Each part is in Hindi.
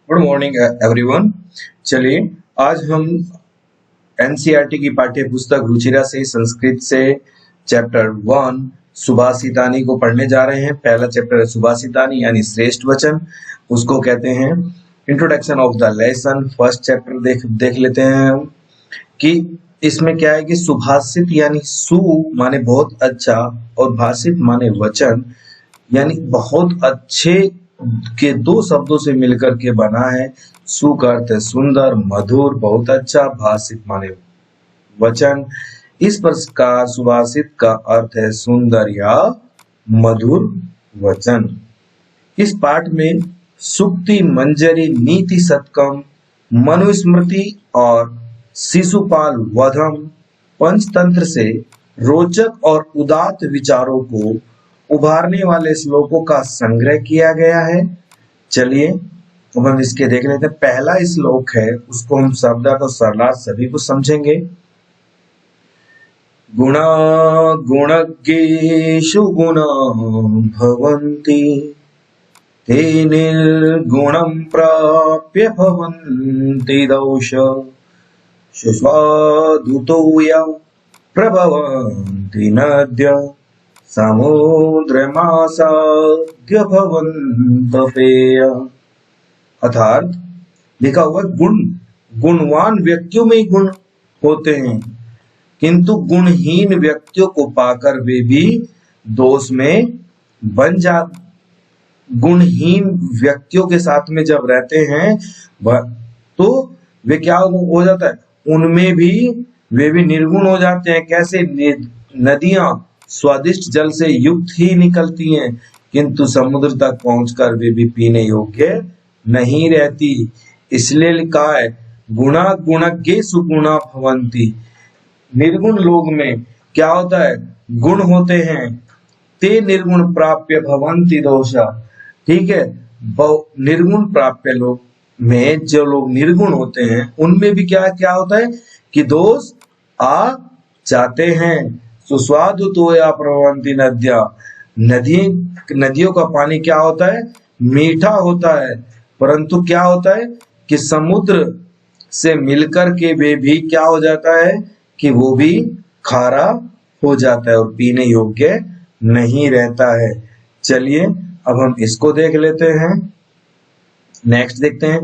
Good morning everyone. चलिए आज हम एनसीईआरटी की पाठ्य पुस्तक रुचिरा से संस्कृत से चैप्टर 1 सुभाषितानी को पढ़ने जा रहे हैं। पहला चैप्टर है सुभाषितानी यानी श्रेष्ठ वचन, उसको कहते हैं introduction of the lesson. First chapter देख लेते हैं हम कि इसमें क्या है कि सुभाषित यानी सु माने बहुत अच्छा और भाषित माने वचन यानी बहुत अच्छे के दो शब्दों से मिलकर के बना है। सु का अर्थ है सुंदर, मधुर, बहुत अच्छा, भाषित माने वचन। इस प्रकार सुभाषित का अर्थ है सुंदर या मधुर वचन। इस पाठ में सुक्ति, मंजरी, नीति शतकम, मनुस्मृति और शिशुपाल वधम पंचतंत्र से रोचक और उदात्त विचारों को उभारने वाले श्लोकों का संग्रह किया गया है। चलिए अब हम इसके देख लेते हैं। पहला श्लोक है, उसको हम शब्दार्थ और सरलार्थ सभी को समझेंगे। गुणा गुणज्ञेषु गुणा भवन्ति ते निर्गुणं प्राप्य भवन्ति दोष शुष्वादुतो या प्रभवन्ति नद्य समुद्रमासाद्य भवन्तपेय। अर्थात लिखा हुआ गुणवान व्यक्तियों में ही गुण होते हैं, किंतु गुणहीन व्यक्तियों को पाकर वे भी दोष में बन जा। गुणहीन व्यक्तियों के साथ में जब रहते हैं तो वे क्या हो जाता है, उनमें भी वे भी निर्गुण हो जाते हैं। कैसे? नदियां स्वादिष्ट जल से युक्त ही निकलती हैं, किंतु समुद्र तक पहुंचकर वे भी पीने योग्य नहीं रहती। इसलिए लिखा है गुणा गुणज्ञे सुगुणा भवन्ति। निर्गुण लोग में क्या होता है, गुण होते हैं। ते निर्गुण प्राप्य भवन्ति दोषा। ठीक है, निर्गुण प्राप्य लोग में जो लोग निर्गुण होते हैं उनमें भी क्या क्या होता है कि दोष आ जाते हैं। सुस्वादु तो या प्रवंती नद्या, नदियों का पानी क्या होता है, मीठा होता है, परंतु क्या होता है कि समुद्र से मिलकर के वे भी क्या हो जाता है कि वो भी खारा हो जाता है और पीने योग्य नहीं रहता है। चलिए अब हम इसको देख लेते हैं। नेक्स्ट देखते हैं।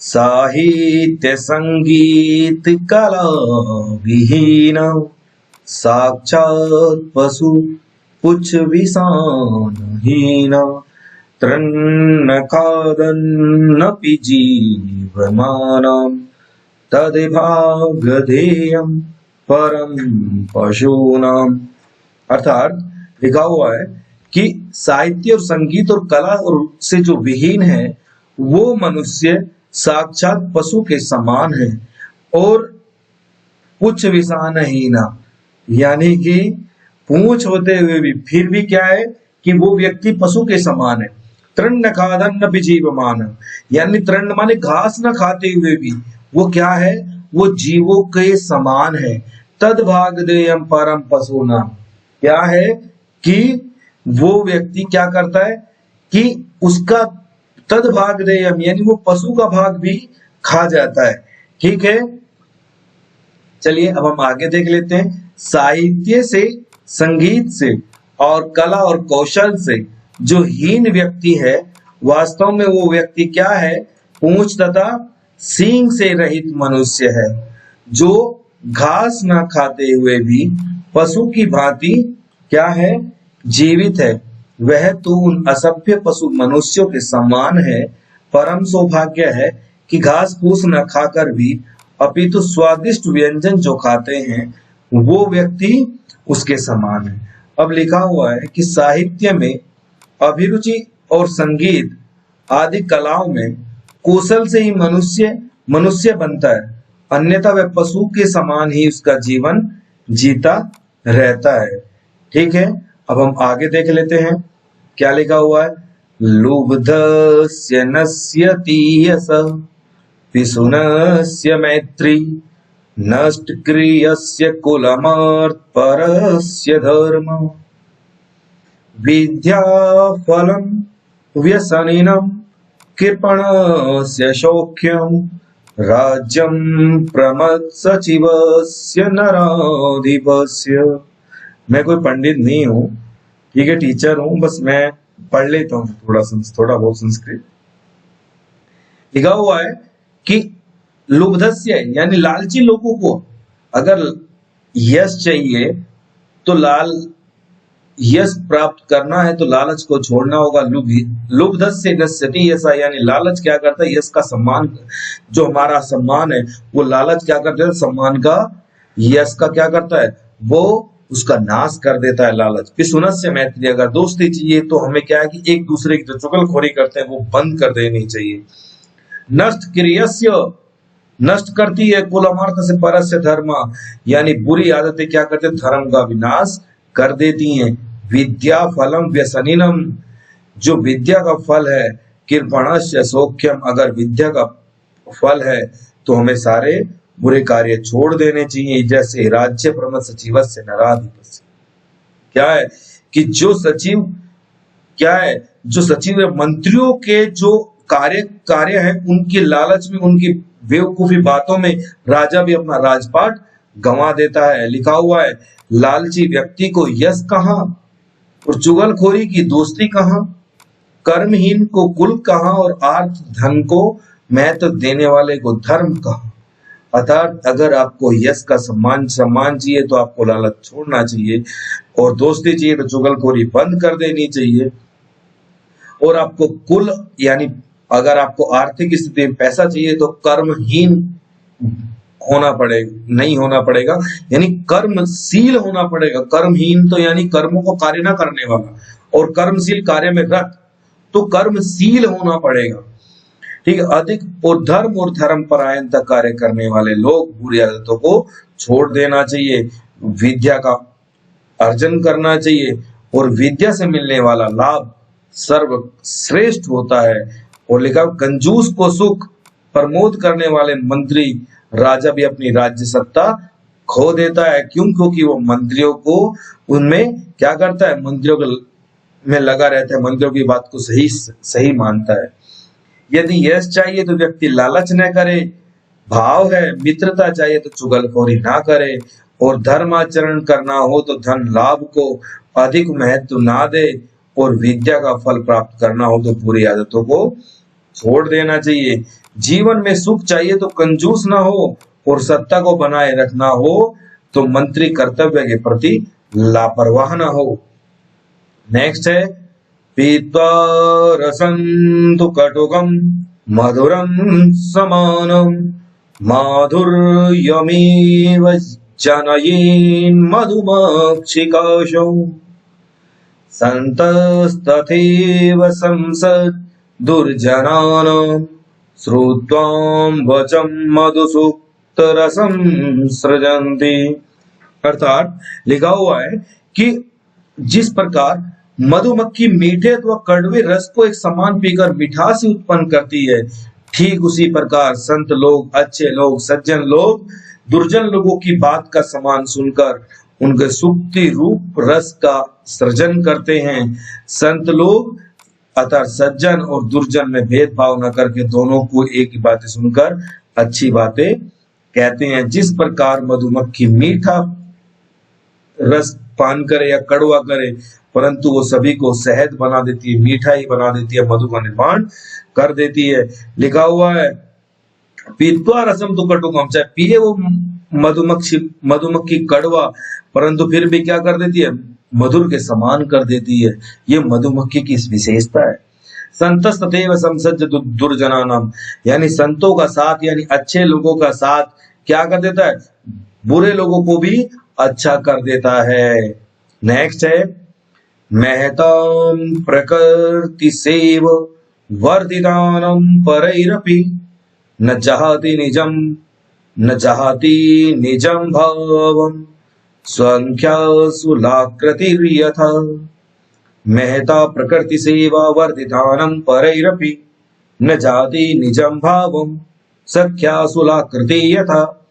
साहित्य संगीत कला विहीन साक्षात पशु पुच्छ विषानहीन तृण खादन्नपि जीवमानं तद्भागधेयं परम पशूनाम। अर्थात लिखा हुआ है कि साहित्य और संगीत और कला और से जो विहीन है वो मनुष्य साक्षात पशु के समान है और पुच्छ विषानहीन यानी कि पूंछ होते हुए भी फिर भी क्या है कि वो व्यक्ति पशु के समान है। तृण खादन्नपि जीवमान यानी तृण माने घास न खाते हुए भी वो क्या है, वो जीवों के समान है। तद्भागधेयं परम पशूनाम, क्या है कि वो व्यक्ति क्या करता है कि उसका तद्भागधेयं यानी वो पशु का भाग भी खा जाता है। ठीक है, चलिए अब हम आगे देख लेते हैं। साहित्य से, संगीत से और कला और कौशल से जो हीन व्यक्ति है वास्तव में वो व्यक्ति क्या है, पूंछ तथा सींग से रहित मनुष्य है जो घास ना खाते हुए भी पशु की भांति क्या है, जीवित है। वह तो उन असभ्य पशु मनुष्यों के समान है। परम सौभाग्य है कि घास फूस न खाकर भी अपितु स्वादिष्ट व्यंजन जो खाते हैं वो व्यक्ति उसके समान है। अब लिखा हुआ है कि साहित्य में अभिरुचि और संगीत आदि कलाओं में कौशल से ही मनुष्य बनता है, अन्यथा वह पशु के समान ही उसका जीवन जीता रहता है। ठीक है, अब हम आगे देख लेते हैं क्या लिखा हुआ है। लुब्धस्य नश्यति यशः पिशुनस्य मैत्री नष्ट क्रियस्य कुलमार्थ परस्य धर्म विद्या फलम व्यसनिनम कृपणस्य सौख्यम राज्यम प्रमथ सचिवस्य नराधिपस्य। मैं कोई पंडित नहीं हूँ, ठीक है, टीचर हूँ, बस मैं पढ़ लेता हूँ थोड़ा बहुत संस्कृत। लिखा हुआ है कि लुब्धस्य यानी लालची लोगों को अगर यश चाहिए तो यश प्राप्त करना है तो लालच को छोड़ना होगा। लुब्धस्य नश्यति यशा यानी लालच क्या करता है, यश का सम्मान, जो हमारा सम्मान है वो लालच क्या करता है, सम्मान का, यश का क्या करता है, वो उसका नाश कर देता है लालच। पिसुनस्य मैत्री, अगर दोस्ती चाहिए तो हमें क्या है कि एक दूसरे की जो चुगलखोरी करते हैं वो बंद कर देनी चाहिए। नष्ट क्रियस्य, नष्ट करती है कुलमार्थ से परस्य धर्म, यानी बुरी आदतें क्या करते हैं, धर्म का विनाश कर देती हैं। विद्या फलम व्यसनिनम, जो विद्या का फल है, कृपणस्य सौख्यम, अगर विद्या का फल है तो हमें सारे बुरे कार्य छोड़ देने चाहिए। जैसे राज्य प्रमथ सचिव से नराधिपस्य, क्या है कि जो सचिव क्या है, जो सचिव है, मंत्रियों के जो कार्य है उनकी लालच में, उनकी बेवकूफी बातों में राजा भी अपना राजपाट गंवा देता है। लिखा हुआ है लालची व्यक्ति को यश कहाँ और चुगलखोरी की दोस्ती कहाँ, कर्महीन को कुल कहाँ और आर्थ धन को महत्व देने वाले को धर्म कहाँ। अर्थात अगर आपको यश का सम्मान चाहिए तो आपको लालच छोड़ना चाहिए, और दोस्ती चाहिए तो चुगलखोरी बंद कर देनी चाहिए। और आपको कुल यानी अगर आपको आर्थिक स्थिति में पैसा चाहिए तो कर्महीन होना पड़ेगा, नहीं होना पड़ेगा, यानी कर्मशील होना पड़ेगा। कर्महीन तो यानी कर्मों को कार्य ना करने वाला, और कर्मशील कार्य में रत, तो कर्मशील होना पड़ेगा, ठीक है। अधिक और धर्म परायणता कार्य करने वाले लोग, बुरी आदतों को छोड़ देना चाहिए, विद्या का अर्जन करना चाहिए, और विद्या से मिलने वाला लाभ सर्वश्रेष्ठ होता है। और लिखा कंजूस को सुख प्रमोद करने वाले मंत्री राजा भी अपनी राज्य सत्ता खो देता है। क्यों? क्योंकि वो मंत्रियों को उनमें क्या करता है, मंत्रियों में लगा रहता है, मंत्रियों की बात को सही मानता है। यदि यश चाहिए तो व्यक्ति लालच न करे, भाव है मित्रता चाहिए तो चुगलखोरी ना करे, और धर्माचरण करना हो तो धन लाभ को अधिक महत्व ना दे, और विद्या का फल प्राप्त करना हो तो बुरी आदतों को छोड़ देना चाहिए। जीवन में सुख चाहिए तो कंजूस ना हो, और सत्ता को बनाए रखना हो तो मंत्री कर्तव्य के प्रति लापरवाह ना हो। नेक्स्ट है पीत्वा रसं तु कटुकं मधुरं समानं माधुर्यमेव जनयेन् मधुमक्षिकाशौ संतस्तथैव संसत् दुर्जनानां श्रुत्वां वचं मधुसूक्त रसं सृजन्ति। अर्थात लिखा हुआ है कि जिस प्रकार मधुमक्खी मीठे अथवा कड़वे रस को एक समान पीकर मिठास उत्पन्न करती है, ठीक उसी प्रकार संत लोग, अच्छे लोग, सज्जन लोग दुर्जन लोगों की बात का समान सुनकर उनके सुक्ति रूप रस का सृजन करते हैं। संत लोग अर्थात सज्जन और दुर्जन में भेदभाव न करके दोनों को एक ही बातें सुनकर अच्छी बातें कहते हैं। जिस प्रकार मधुमक्खी मीठा रस पान करे या कड़वा करे, परंतु वो सभी को शहद बना देती है, मीठा ही बना देती है, मधु का निर्माण कर देती है। लिखा हुआ है पीत्वा रसम तो कटुकम, चाहे पिए वो मधुमक्खी कड़वा, परंतु फिर भी क्या कर देती है, मधुर के समान कर देती है। ये मधुमक्खी की विशेषता है। संतस तथैव संसज्ज दुर्जनानाम, यानी संतों का साथ यानी अच्छे लोगों का साथ क्या कर देता है, बुरे लोगों को भी अच्छा कर देता है। नेक्स्ट है महताम प्रकृति सेव वर्धितानम परैरपि न जहाति निजम भावम संख्यासुलाकृतिर्यथा। महता प्रकृति सेवा वर्धितानम परैरपि न जाति निजम भावम संख्यासुलाकृति यथा,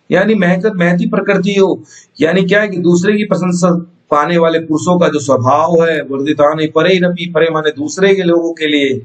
यानी महती प्रकृति हो, यानी क्या है कि दूसरे की प्रशंसा पाने वाले पुरुषों का जो स्वभाव है, वर्धितान परैरपि, परे माने दूसरे के लोगों के लिए,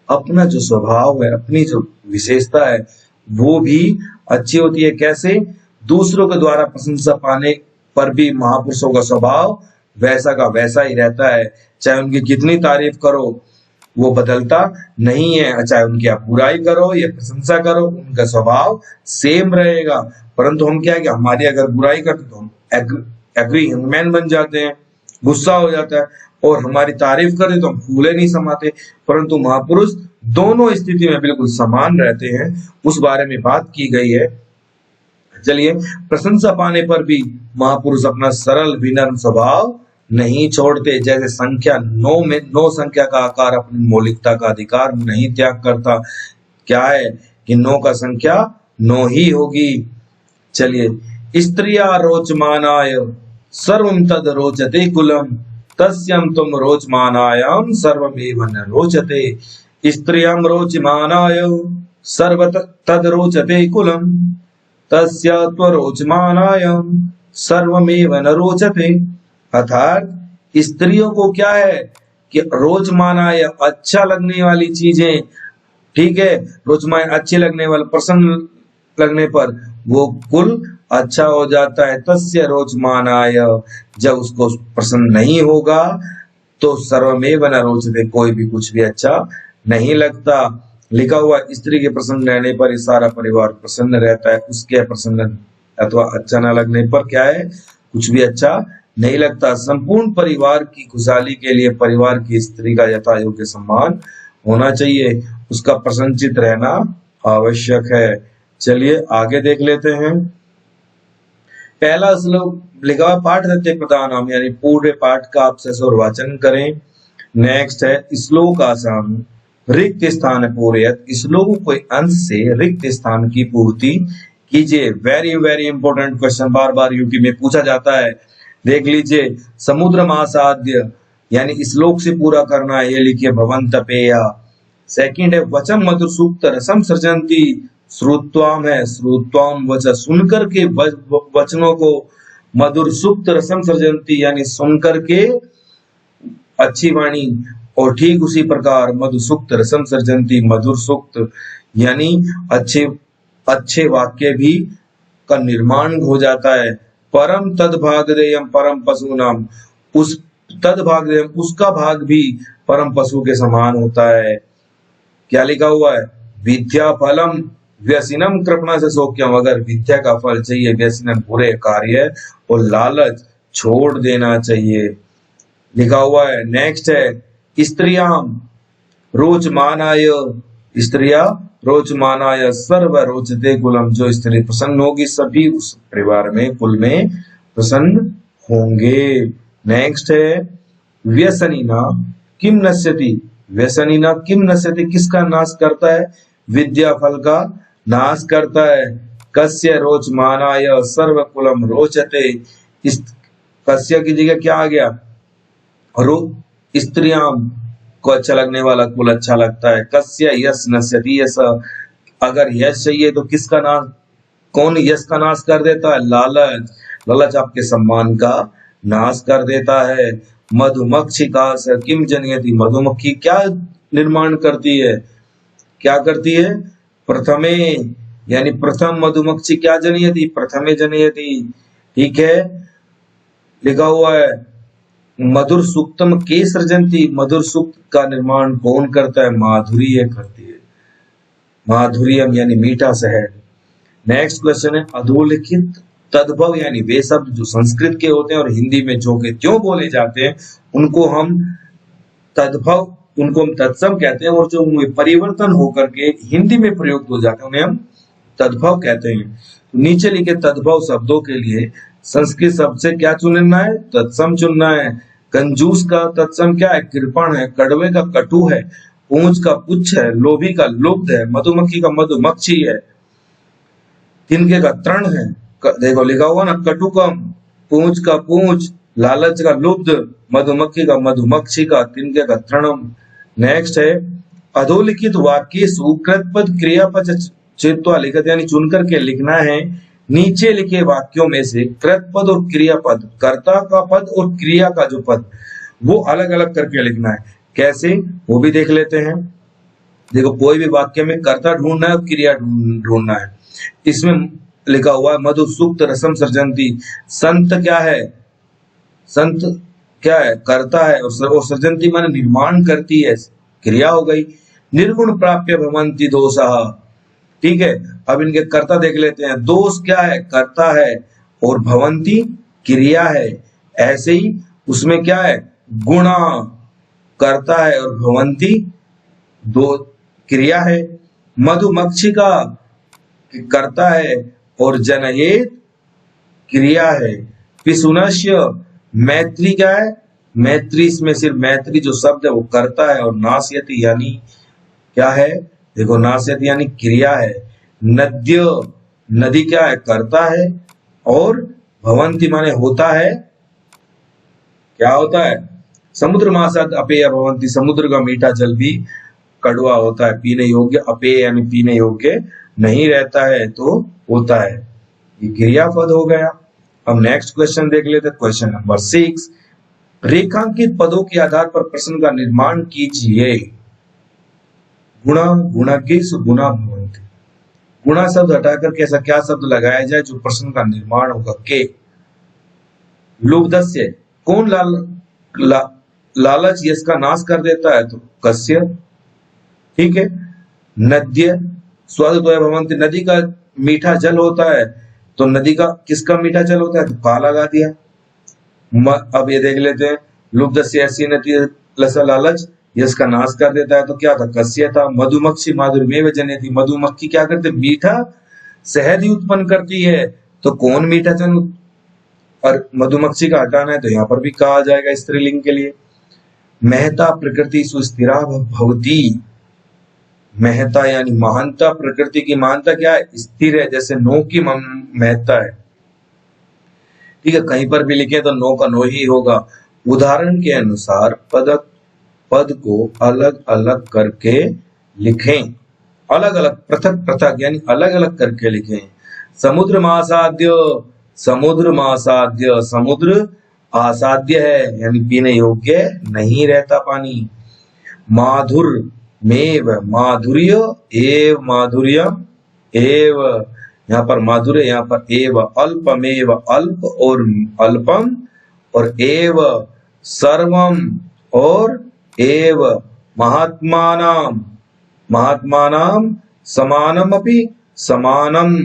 अपना जो स्वभाव है, अपनी जो विशेषता है वो भी अच्छी होती है। कैसे? दूसरों के द्वारा प्रशंसा पाने पर भी महापुरुषों का स्वभाव वैसा का वैसा ही रहता है। चाहे उनकी कितनी तारीफ करो वो बदलता नहीं है, चाहे उनकी आप बुराई करो या प्रशंसा करो उनका स्वभाव सेम रहेगा। परंतु हम क्या है कि हमारी अगर बुराई करते तो हम एग्री मैन बन जाते हैं, गुस्सा हो जाता है, और हमारी तारीफ करते तो हम फूले नहीं समाते। परंतु महापुरुष दोनों स्थिति में बिल्कुल समान रहते हैं, उस बारे में बात की गई है। चलिए, प्रशंसा पाने पर भी महापुरुष अपना सरल विनम्र स्वभाव नहीं छोड़ते। जैसे संख्या 9 में 9 संख्या का आकार अपनी मौलिकता का अधिकार नहीं त्याग करता। क्या है कि 9 का संख्या 9 ही होगी। चलिए, स्त्रिया रोचमानाय सर्वं तद रोचते कुलम तस्यं तुम रोचमानायाम सर्वमेव न रोचते। स्त्रियां रोचमानाय सर्व तद रोचते कुलम तस्य त्वरोचमानायाम सर्वमेव न रोचते। अर्थात स्त्रियों को क्या है कि रोचमानाय अच्छा लगने वाली चीजें, ठीक है, रोचमानाय अच्छे लगने वाले, प्रसन्न लगने पर वो कुल अच्छा हो जाता है। तस्य रोचमानाय, जब उसको प्रसन्न नहीं होगा तो सर्वमेव न रोचते, कोई भी कुछ भी अच्छा नहीं लगता। लिखा हुआ स्त्री के प्रसन्न रहने पर सारा परिवार प्रसन्न रहता है, उसके प्रसन्न अथवा अच्छा न लगने पर क्या है, कुछ भी अच्छा नहीं लगता। संपूर्ण परिवार की खुशहाली के लिए परिवार की स्त्री का यथा योग्य सम्मान होना चाहिए, उसका प्रसन्नचित रहना आवश्यक है। चलिए आगे देख लेते हैं। पहला श्लोक लिखा हुआ पाठ सत्य प्रधानम, यानी पूरे पाठ का आप ससुर वाचन करें। नेक्स्ट है श्लोक आसाम रिक्त स्थान पूर्यत, श्लोक कोई अंश से रिक्त स्थान की पूर्ति कीजिए। वेरी वेरी इंपॉर्टेंट क्वेश्चन, बार बार यूपी में पूछा जाता है। देख लीजिए, समुद्र महासाध्य यानी श्लोक से पूरा करना है, ये लिखिए भवंत पेया। सेकंड है वचन मधुर सूक्त रसम सृजंती, श्रुत्वाम है, श्रुत्वाम वचन सुनकर के वचनों को, मधुर सूक्त रसम सृजंती यानी सुनकर के अच्छी वाणी, और ठीक उसी प्रकार मधुर सूक्त रसम सृजंती, मधुर सूक्त यानी अच्छे अच्छे वाक्य भी का निर्माण हो जाता है। परम तद भागदेयम परम पशु नाम, उस तद भागदेयम उसका भाग भी परम पशु के समान होता है। क्या लिखा हुआ है? विद्या फलम व्यसनम कृपणा से सौख्यम, अगर विद्या का फल चाहिए, व्यसनम बुरे कार्य और लालच छोड़ देना चाहिए, लिखा हुआ है। नेक्स्ट है स्त्रियां रोचमानाय, स्त्रियां रोचमानाय सर्व रोचते कुलम, जो स्त्री प्रसन्न होगी सभी उस परिवार में कुल में प्रसन्न होंगे। नेक्स्ट है व्यसनीना किम नश्यति, व्यसनीना किम नश्यति किसका नाश करता है? विद्या फल का नाश करता है। कस्य रोचमानाय सर्व कुलम रोचते, इस कस्य की जगह क्या आ गया? स्त्रियां को अच्छा लगने वाला कुल अच्छा लगता है। कस्य यश नश्यति, यश अगर यश चाहिए तो किसका नाश, कौन यश का नाश कर देता है? लालच, लालच आपके सम्मान का नाश कर देता है। मधुमक्षी का किम जनयति, मधुमक्खी क्या निर्माण करती है, क्या करती है? प्रथमे यानी प्रथम मधुमक्षी क्या जनयति? प्रथमे जनयति, ठीक है। लिखा हुआ है मधुर सूक्तम के सृजंती, मधुर सूक्त का निर्माण कौन करता है? माधुर्य करती है, माधुर्यम यानी मीठा शहद। नेक्स्ट क्वेश्चन है अधोलिखित तद्भव, यानी वे शब्द जो संस्कृत के होते हैं और हिंदी में जो के त्यों बोले जाते हैं उनको हम तद्भव, उनको हम तत्सम कहते हैं, और जो परिवर्तन होकर के हिंदी में प्रयुक्त हो जाते हैं उन्हें हम तद्भव कहते हैं। तो नीचे लिखे तद्भव शब्दों के लिए संस्कृत शब्द से क्या चुनना है? तत्सम चुनना है। कंजूस का तत्सम क्या है? कृपण है। कड़वे का कटु है। पूंछ का पुच्छ है। लोभी का लुब्ध है। मधुमक्खी का मधुमक्षी है। तिनके का तृण है। देखो लिखा हुआ ना, कटु का पूंछ का पूंछ, लालच का लुब्ध, मधुमक्खी का मधुमक्षी का, तिनके का तृणम। नेक्स्ट है अधोलिखित वाक्य सुकृत पद क्रियापद चित्वा लिखत, यानी चुनकर के लिखना है नीचे लिखे वाक्यों में से कृत पद और क्रियापद, कर्ता का पद और क्रिया का जो पद वो अलग अलग करके लिखना है। कैसे वो भी देख लेते हैं। देखो कोई भी वाक्य में कर्ता ढूंढना है और क्रिया ढूंढना है। इसमें लिखा हुआ है मधु सुक्त रसम सर्जंती। संत क्या है? संत क्या है? कर्ता है, और सर्जंती माने निर्माण करती है, क्रिया हो गई। निर्गुण प्राप्य भवंति दोषः। ठीक है, अब इनके कर्ता देख लेते हैं। दोष क्या है? कर्ता है, और भवंती क्रिया है। ऐसे ही उसमें क्या है? गुणा कर्ता है और भवंती दो क्रिया है। मधुमक्षिका कर्ता है और जनयेत क्रिया है। पिशुनस्य मैत्री क्या है? मैत्री, इसमें सिर्फ मैत्री जो शब्द है वो कर्ता है, और नास्यति यानी क्या है? देखो नास्यति यानी क्रिया है। नद्य नदी क्या है? कर्ता है, और भवंती माने होता है। क्या होता है? समुद्र मासाद अपेय भवंती। समुद्र का मीठा जल भी कड़वा होता है, पीने योग्य। अपेय यानी पीने योग्य नहीं रहता है तो होता है। ये क्रियापद हो गया। अब नेक्स्ट क्वेश्चन देख लेते हैं, क्वेश्चन नंबर 6। रेखांकित पदों के आधार पर प्रश्न का निर्माण कीजिए। गुणा गुणज्ञ गुणा भवन्ति। गुणा शब्द हटाकर के ऐसा क्या शब्द लगाया जाए जो प्रश्न का निर्माण होगा? के। लुब्धस्य कौन लालच यश का नाश कर देता है? तो कस्य। ठीक है। नद्य स्वाद भवंति, नदी का मीठा जल होता है, तो नदी का किसका मीठा जल होता है? तो का लगा दिया। अब ये देख लेते हैं, लुब्धस्य ऐसी नदी लसा लालच यश का नाश कर देता है, तो क्या था? कस्य था। मधुमक्षी माधुर्यमेव जनयति। मधुमक्खी क्या करते? मीठा शहद ही उत्पन्न करती है, तो कौन मीठा जन? और मधुमक्खी का हटाना है तो यहाँ पर भी कहा जाएगा स्त्रीलिंग के लिए। महता प्रकृति सुस्थिरा भवती। महता यानी महानता, प्रकृति की महानता क्या है? स्थिर है, जैसे नो की महत्ता है। ठीक है, कहीं पर भी लिखे तो नो का नो ही होगा। उदाहरण के अनुसार पद को अलग अलग करके लिखें। अलग अलग, पृथक पृथक यानी अलग अलग करके लिखें। समुद्र महासाध्य, समुद्र महासाध्य, समुद्र असाध्य है यानी पीने योग्य नहीं रहता पानी। माधुर मेव, माधुर्य एव, माधुर्य एव, यहाँ पर माधुर्य, यहाँ पर एव। अल्पमेव, अल्प और अल्पम, और एव सर्वम और एव। महात्मानाम, महात्मानाम समानम अपि, समानम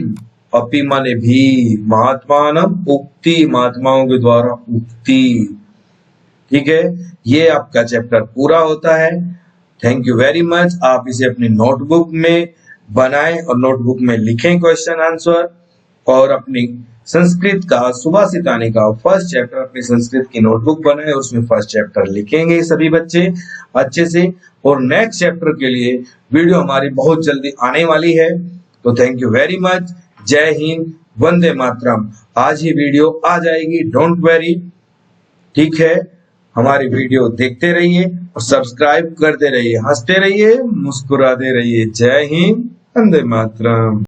अपि माने भी। महात्मानम उक्ति, महात्माओं के द्वारा उक्ति। ठीक है, ये आपका चैप्टर पूरा होता है। Thank you very much. आप इसे अपनी नोटबुक में बनाएं और नोटबुक में लिखें क्वेश्चन आंसर, और अपनी संस्कृत का सुभाषितानी का फर्स्ट चैप्टर अपनी संस्कृत की नोटबुक बनाएं, उसमें फर्स्ट चैप्टर लिखेंगे सभी बच्चे अच्छे से। और नेक्स्ट चैप्टर के लिए वीडियो हमारी बहुत जल्दी आने वाली है। तो थैंक यू वेरी मच। जय हिंद, वंदे मातरम। आज ही वीडियो आ जाएगी, डोंट वेरी। ठीक है, हमारी वीडियो देखते रहिए और सब्सक्राइब करते रहिए, हंसते रहिए, मुस्कुराते रहिए। जय हिंद, वंदे मातरम।